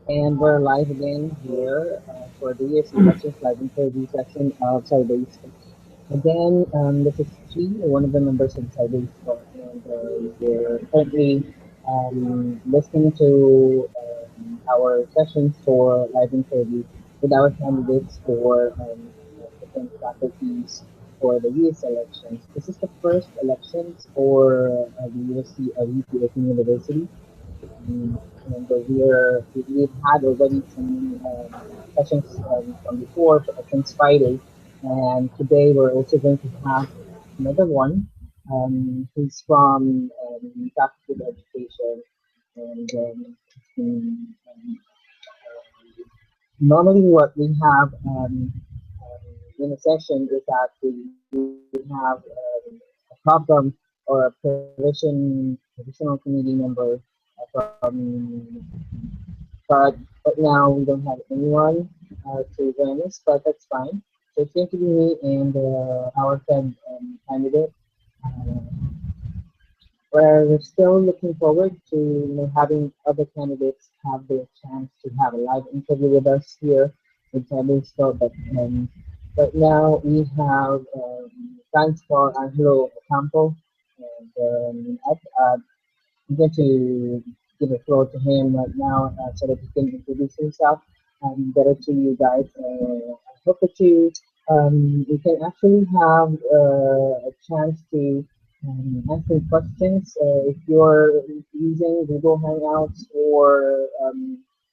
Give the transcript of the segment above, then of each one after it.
And we're live again here for the USC Questions Live interview session of Cyber. Again, this is Chi, one of the members of Cyber, and we're currently listening to our sessions for live interview with our candidates for different faculties for the US elections. This is the first elections for the USC UP Open University. And we've had already some sessions from before since Friday, and today we're also going to have another one. Who's from Faculty of Education, and normally what we have in a session is that we have a problem or a provisional committee member but now we don't have anyone to join us, but that's fine. So it's going to be me and our third candidate. Uh, we're still looking forward to having other candidates have their chance to have a live interview with us here with Cyberscope. But right now we have thanks for Angelo Ocampo, and I'm going to give the floor to him right now so that he can introduce himself better to you guys. I hope that you can actually have a chance to answer questions if you're using Google Hangouts or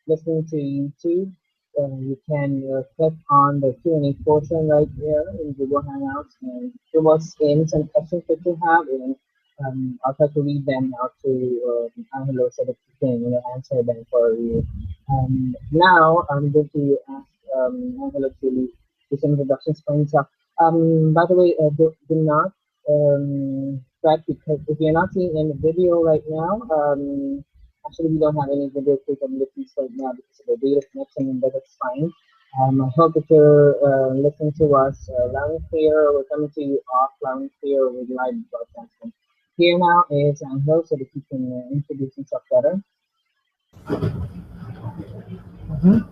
listening to YouTube. You can click on the Q&A portion right there in Google Hangouts and give us in some questions that you have, and I'll try to read them out to Angelo so that you can answer them for you. Now I'm going to ask Angelo to do some introductions for himself. By the way, do not fret because if you're not seeing any video right now, actually we don't have any video capabilities right now because of the data connection, but that's fine. I hope that you're listening to us loud and clear. We're coming to you off loud and clear with live broadcasting. Here now is Angelo so that he can introduce himself better. Mhm.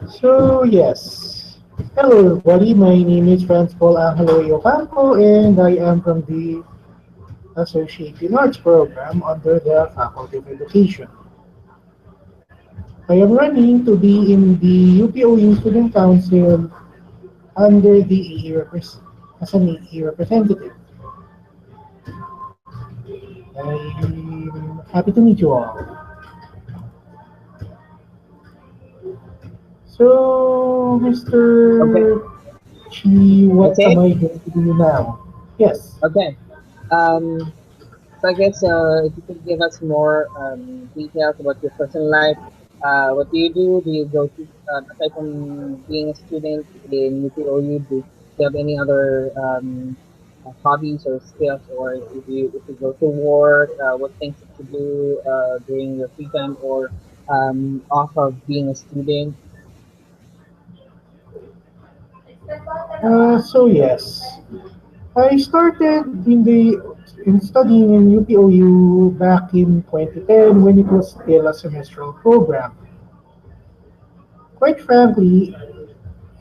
So, yes. Hello, everybody. My name is Francisco Angelo Ocampo, and I am from the Associate in Arts program under the Faculty of Education. I am running to be in the UPOU Student Council under the as an EE representative. I'm happy to meet you all. So, Okay, Mr. Chi, that's what am it. I going to do now? Yes. Okay. Um, so I guess if you could give us more details about your personal life, what do you do? Do you go to aside from being a student in UPOU? Do you have any other hobbies or skills, or if you go to work, what things that you do during your free time or off of being a student? So yes, I started in studying in UPOU back in 2010 when it was still a semestral program. Quite frankly,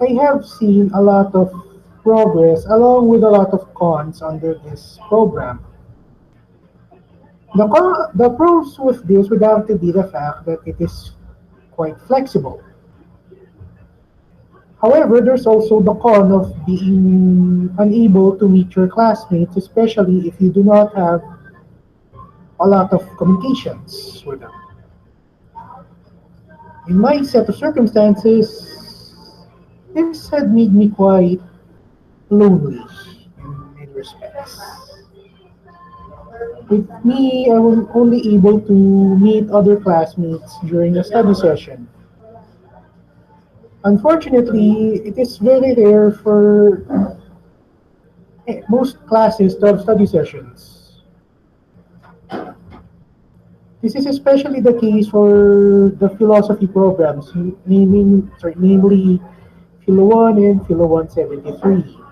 I have seen a lot of progress along with a lot of cons under this program. The pros with this would have to be the fact that it is quite flexible. However, there's also the con of being unable to meet your classmates, especially if you do not have a lot of communications with them. In my set of circumstances, this had made me quite lonely in many respects. With me, I was only able to meet other classmates during a study session. Unfortunately, it is very rare for most classes to have study sessions. This is especially the case for the philosophy programs, namely Philo 1 and Philo 173.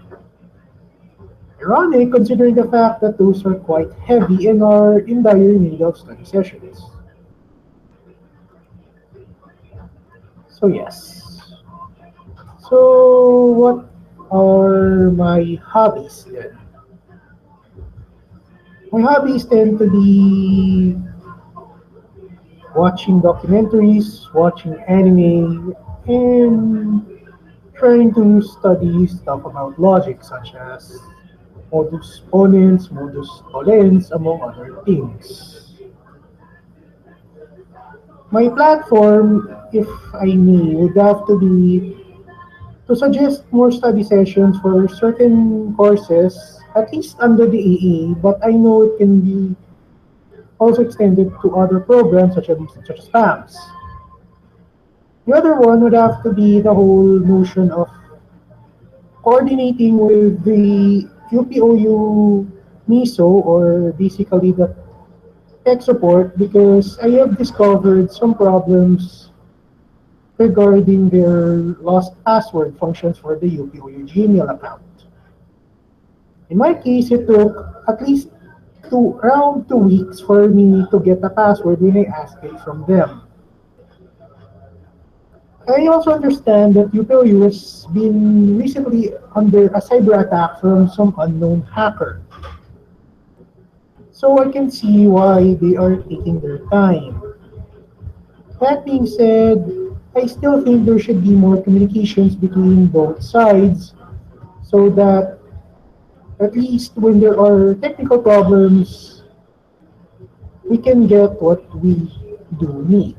Ironic considering the fact that those are quite heavy and are in dire need of study sessions. So yes. So what are my hobbies then? My hobbies tend to be watching documentaries, watching anime, and trying to study stuff about logic, such as modus ponens, modus tollens, among other things. My platform, if I may, would have to be to suggest more study sessions for certain courses, at least under the AA, but I know it can be also extended to other programs such as PAMS. The other one would have to be the whole notion of coordinating with the UPOU MISO, or basically the tech support, because I have discovered some problems regarding their lost password functions for the UPOU Gmail account. In my case, it took at least around 2 weeks for me to get a password when I asked it from them. I also understand that UPOU has been recently under a cyber attack from some unknown hacker. So I can see why they are taking their time. That being said, I still think there should be more communications between both sides so that at least when there are technical problems, we can get what we do need.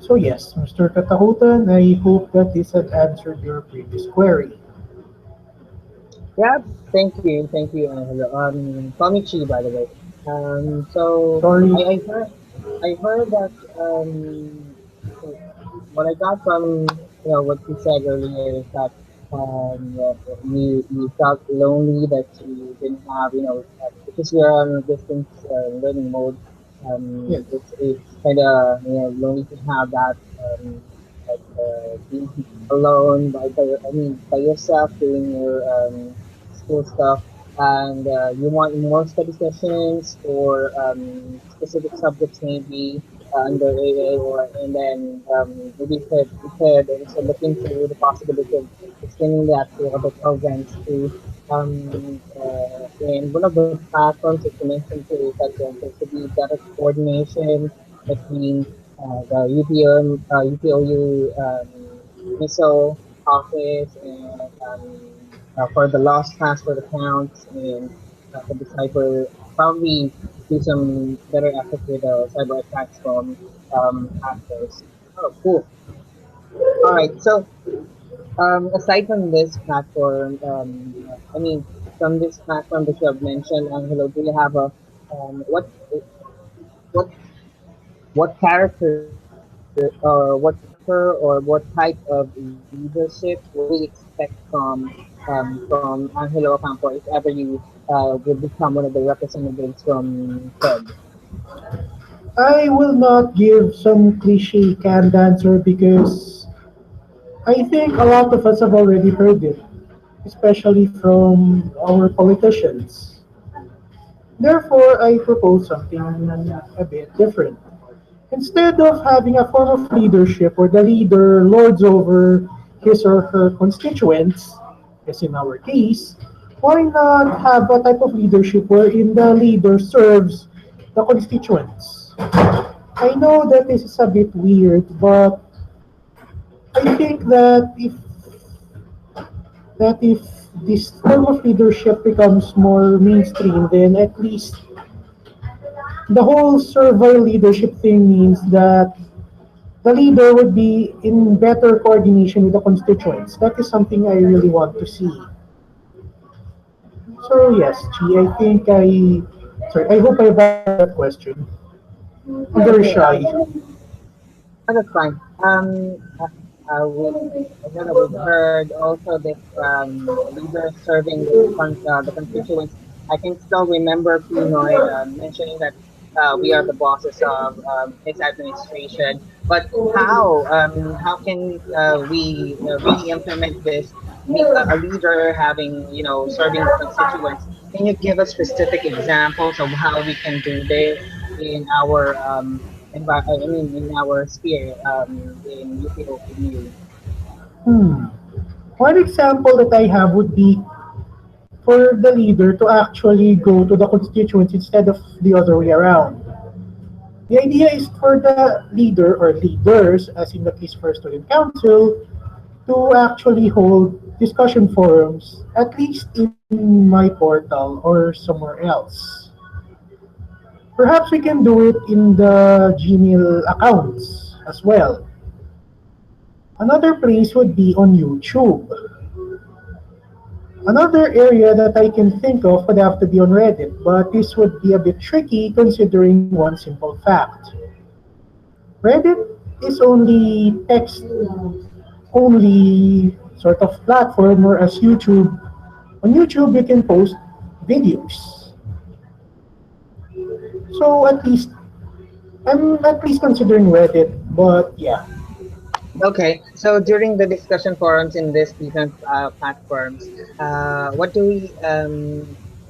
So yes, Mr. Katahutan, I hope that this had answered your previous query. Yeah, thank you, Angelo. Call me Chi, by the way. So Sorry. I heard that what I got from what you said earlier is that you felt lonely that you didn't have because you're on distance learning mode. Yes. It's kind of lonely to have that being alone I mean by yourself doing your school stuff, and you want more study sessions for specific subjects maybe under AA, or and then maybe you could also look into the possibility of extending that to other programs too. And one of the platforms that you mentioned too is that there should be better coordination between the UPOU MISO office, and for the lost password accounts, and for the cyber, probably do some better efforts with cyber attacks from hackers. Oh, cool. All right. So, aside from this platform, I mean, from this platform that you have mentioned, Angelo, do you have a what what character or what type of leadership would we expect from Angelo Ocampo if ever you would become one of the representatives from Fed? I will not give some cliche canned answer because I think a lot of us have already heard it, especially from our politicians. Therefore, I propose something a bit different. Instead of having a form of leadership where the leader lords over his or her constituents, as in our case, why not have a type of leadership wherein the leader serves the constituents? I know that this is a bit weird, but I think that if this form of leadership becomes more mainstream, then at least the whole servile leadership thing means that the leader would be in better coordination with the constituents. That is something I really want to see. So yes, Chi, I think sorry, I hope I've answered that question. I'm very Okay, shy. that's fine. I know that we've heard also this leader serving the constituents. I can still remember Pinoy mentioning that we are the bosses of his administration. But how can we really implement this? A leader having serving the constituents. Can you give us specific examples of how we can do this in our in our sphere in UP Open U. Hmm. One example that I have would be for the leader to actually go to the constituents instead of the other way around. The idea is for the leader or leaders, as in the case for student council, to actually hold discussion forums, at least in my portal or somewhere else. Perhaps we can do it in the Gmail accounts as well. Another place would be on YouTube. Another area that I can think of would have to be on Reddit, but this would be a bit tricky considering one simple fact. Reddit is only text only sort of platform, whereas on YouTube you can post videos. So at least I'm at least considering Reddit, but yeah. Okay, so during the discussion forums in these different platforms, what do are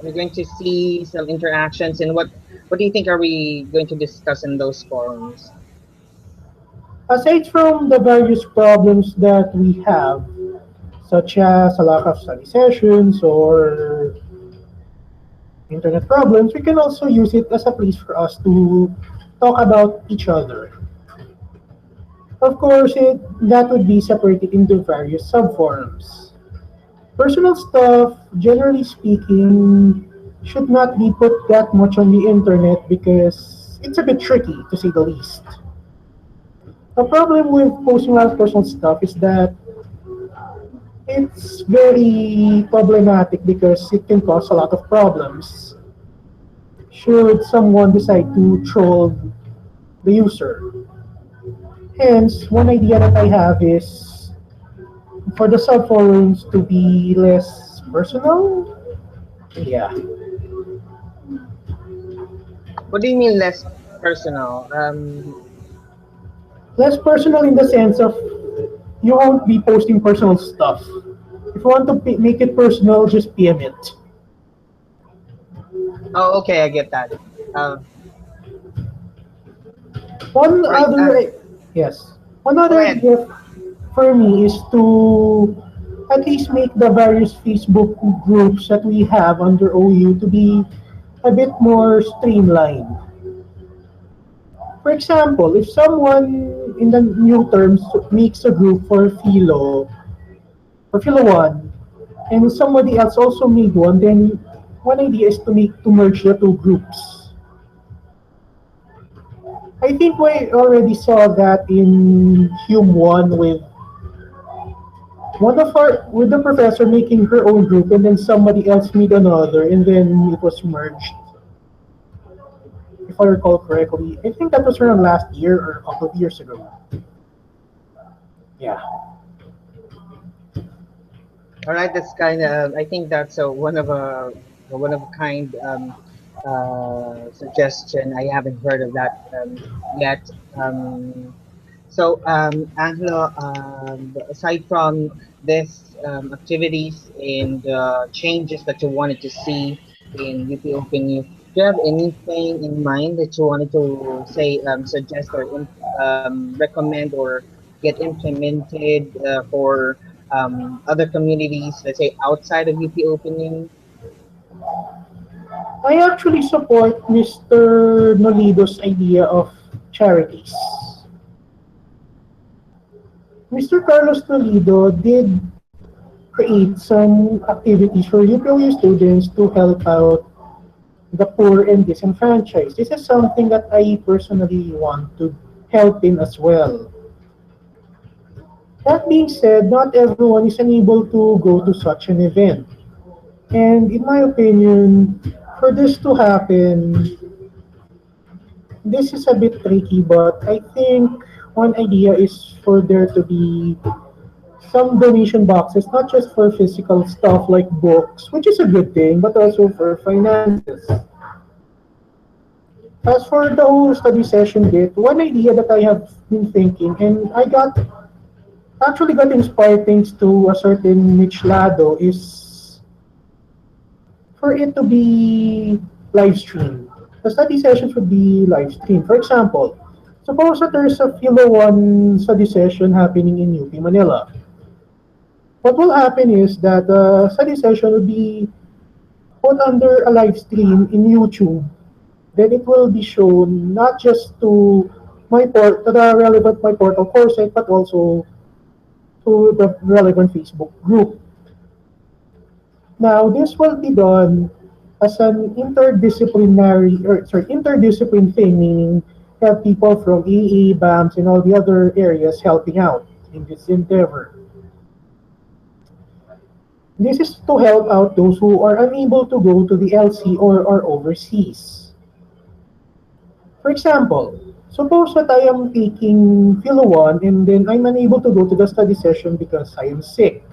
we going to see some interactions, and what do you think are we going to discuss in those forums? Aside from the various problems that we have, such as a lack of study sessions or internet problems, we can also use it as a place for us to talk about each other. Of course, that would be separated into various subforums. Personal stuff, generally speaking, should not be put that much on the internet because it's a bit tricky, to say the least. The problem with posting a lot of personal stuff is that it's very problematic because it can cause a lot of problems should someone decide to troll the user. Hence, one idea that I have is for the subforums to be less personal. Yeah, What do you mean less personal? less personal in the sense of you won't be posting personal stuff. If you want to make it personal, just PM it. Oh, okay, I get that. Uh, One right. other, yes, one Go other ahead. idea for me is to at least make the various Facebook groups that we have under OU to be a bit more streamlined. For example, if someone in the new terms makes a group for Philo 1, and somebody else also made one, then one idea is to merge the two groups. I think we already saw that in Hume 1 with the professor making her own group and then somebody else made another and then it was merged. If I recall correctly, I think that was around last year or a couple of years ago. Yeah. All right, that's kind of. I think that's a one of a kind suggestion. I haven't heard of that yet. Angelo, aside from this activities and changes that you wanted to see in UP Open U, do you have anything in mind that you wanted to say, suggest or recommend or get implemented for other communities, let's say outside of UP Open U? I actually support Mr. Nolido's idea of charities. Mr. Carlos Nolido did create some activities for UPOU students to help out the poor and disenfranchised. This is something that I personally want to help in as well. That being said, not everyone is unable to go to such an event. And in my opinion, for this to happen, this is a bit tricky, but I think one idea is for there to be some donation boxes, not just for physical stuff like books, which is a good thing, but also for finances. As for the whole study session bit, one idea that I have been thinking, and I got inspired thanks to a certain Mitch Lado, is for it to be live streamed. The study sessions would be live streamed. For example, Suppose that there's a Philo 1 study session happening in UP Manila. What will happen is that the study session will be put under a live stream in YouTube. Then it will be shown not just to the relevant my portal course site, but also to the relevant Facebook group. Now, this will be done as an interdiscipline thing, meaning have people from EE, BAMS, and all the other areas helping out in this endeavor. This is to help out those who are unable to go to the LC or are overseas. For example, suppose that I am taking Philo 1 and then I'm unable to go to the study session because I am sick.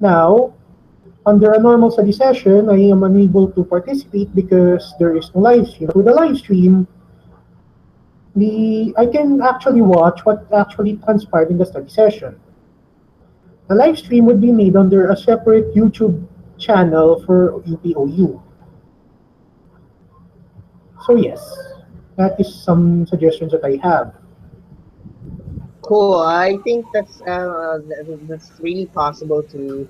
Now, under a normal study session, I am unable to participate because there is no live stream. With the live stream, I can actually watch what actually transpired in the study session. The live stream would be made under a separate YouTube channel for UPOU. So yes, that is some suggestions that I have. Cool. I think that's really possible to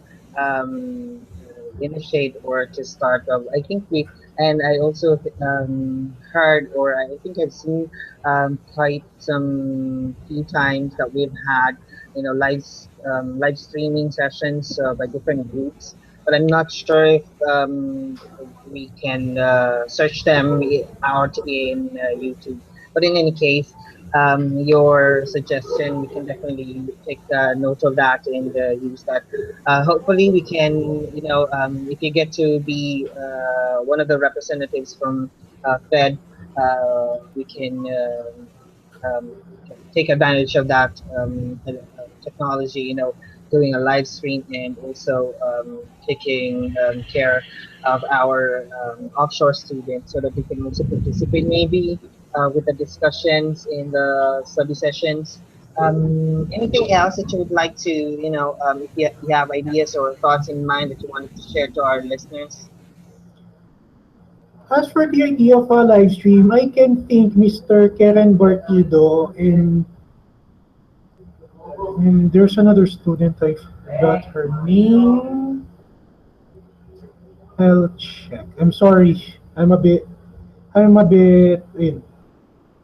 initiate or to start. I think we and I also heard or I think I've seen quite some few times that we've had live streaming sessions by different groups. But I'm not sure if we can search them out in YouTube. But in any case, your suggestion. We can definitely take note of that and use that. Hopefully, we can, if you get to be one of the representatives from Fed, we can take advantage of that technology, doing a live stream and also taking care of our offshore students so that they can also participate maybe with the discussions in the study sessions. Anything else that you would like to, if you have ideas or thoughts in mind that you wanted to share to our listeners? As for the idea of a live stream, I can thank Mr. Karen Bartido and there's another student I forgot her name. I'll check. I'm sorry. I'm a bit in.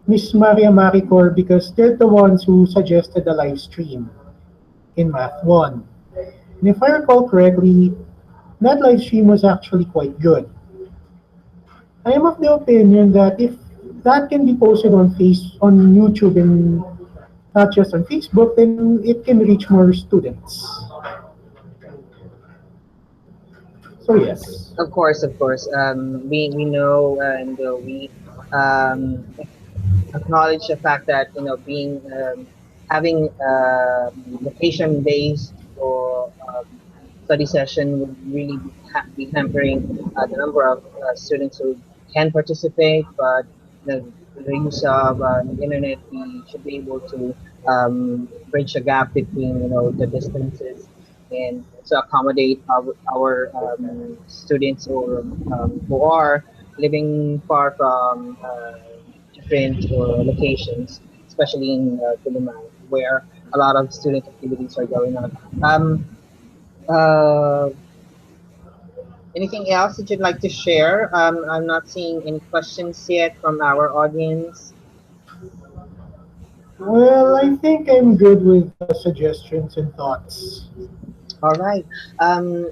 Miss Maria Maricor because they're the ones who suggested the live stream in Math 1. And if I recall correctly, that live stream was actually quite good. I am of the opinion that if that can be posted on YouTube and not just on Facebook, then it can reach more students. So yes. Of course. We know and we um, acknowledge the fact that being having location based or study session would really be hampering the number of students who can participate, but the use of the internet, we should be able to bridge a gap between the distances and also accommodate our students or who are living far from different locations, especially in Diliman, where a lot of student activities are going on. Uh, Anything else that you'd like to share? I'm not seeing any questions yet from our audience. Well, I think I'm good with suggestions and thoughts. All right.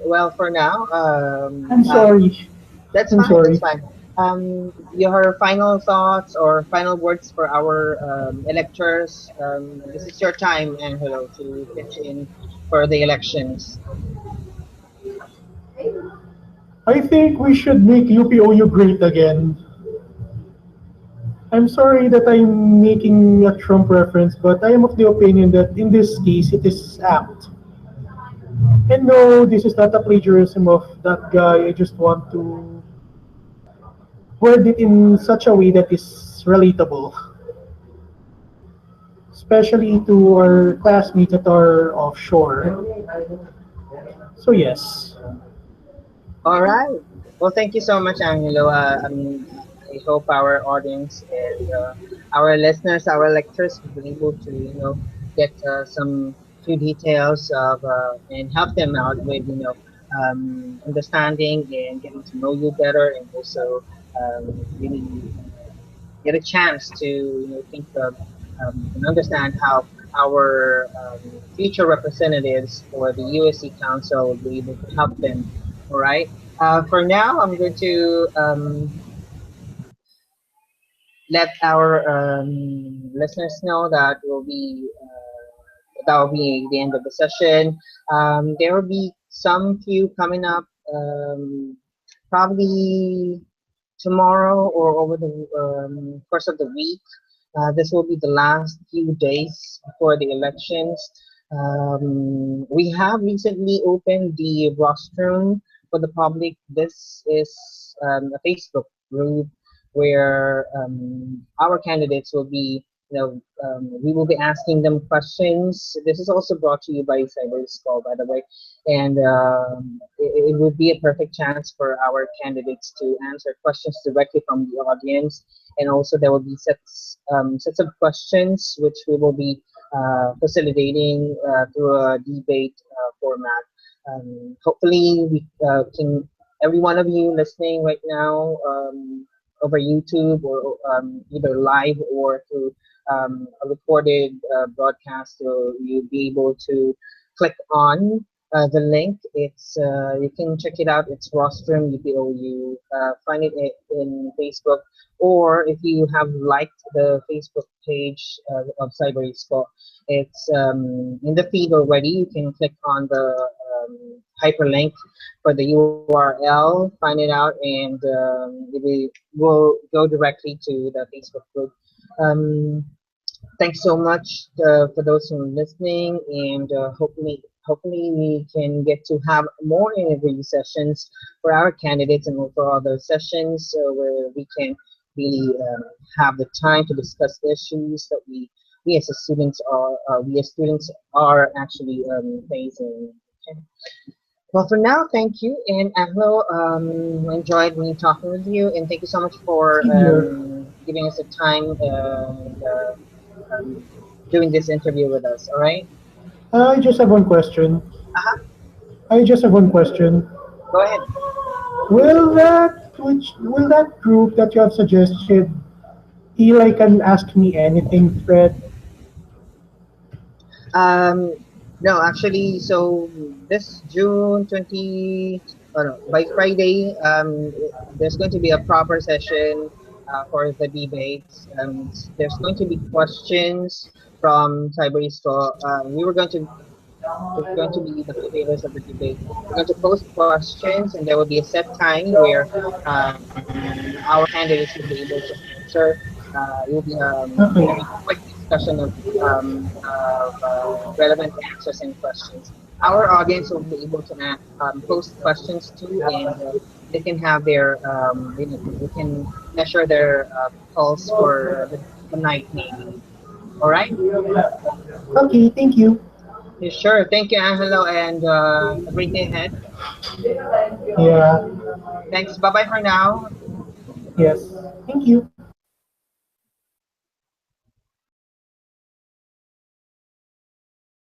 Well, for now, I'm sorry. that's I'm fine. That's sorry. fine. Your final thoughts or final words for our electors. This is your time, Angelo, to pitch in for the elections. I think we should make UPOU great again. I'm sorry that I'm making a Trump reference, but I am of the opinion that in this case it is apt. And no, this is not a plagiarism of that guy. I just want to word it in such a way that is relatable, especially to our classmates that are offshore. So yes, All right. Well, thank you so much, Angelo. I hope our audience is our listeners, our lectors will be able to, get some few details of and help them out with, understanding and getting to know you better, and also really get a chance to, think of and understand how our future representatives for the USC Council will be able to help them. All right. For now, I'm going to let our listeners know that will be the end of the session. There will be some few coming up, probably tomorrow or over the course of the week. This will be the last few days before the elections. We have recently opened the rostrum for the public. This is a Facebook group where our candidates will be, we will be asking them questions. This is also brought to you by Cyber School, by the way, and it would be a perfect chance for our candidates to answer questions directly from the audience, and also there will be sets of questions which we will be facilitating through a debate format. Hopefully, we can every one of you listening right now over YouTube or either live or through a recorded broadcast, so you'll be able to click on the link. It's you can check it out. It's Rostrum UPO. You find it in Facebook, or if you have liked the Facebook page of Cyber Expo, it's in the feed already. You can click on the hyperlink for the URL, find it out, and will go directly to the Facebook group. Um, Thanks so much for those who are listening, and hopefully we can get to have more interview sessions for our candidates and for other sessions where we can really have the time to discuss issues that we as a students are we as students are actually facing. Okay. Well, for now, thank you, and Angelo, enjoyed me talking with you, and thank you so much for Same here. giving us the time and um, doing this interview with us. All right. I just have one question. Uh-huh. I just have one question. Go ahead. Will that group that you have suggested be like an ask me anything thread? Um, no, actually, so this June 20, oh no, by Friday, there's going to be a proper session for the debates. There's going to be questions from Cyber Store. We were going to It's going to be the flavors of the debate. We're going to post questions, and there will be a set time where our candidates will be able to answer. It will be a very Okay. quick discussion of relevant answers and questions. Our audience will be able to post questions too, and they can have they can measure their pulse for the night maybe. All right. Okay, thank you. Yeah, sure. Thank you, Angelo, and a great day ahead. Yeah, Thanks. Bye bye for now. yes. Thank you.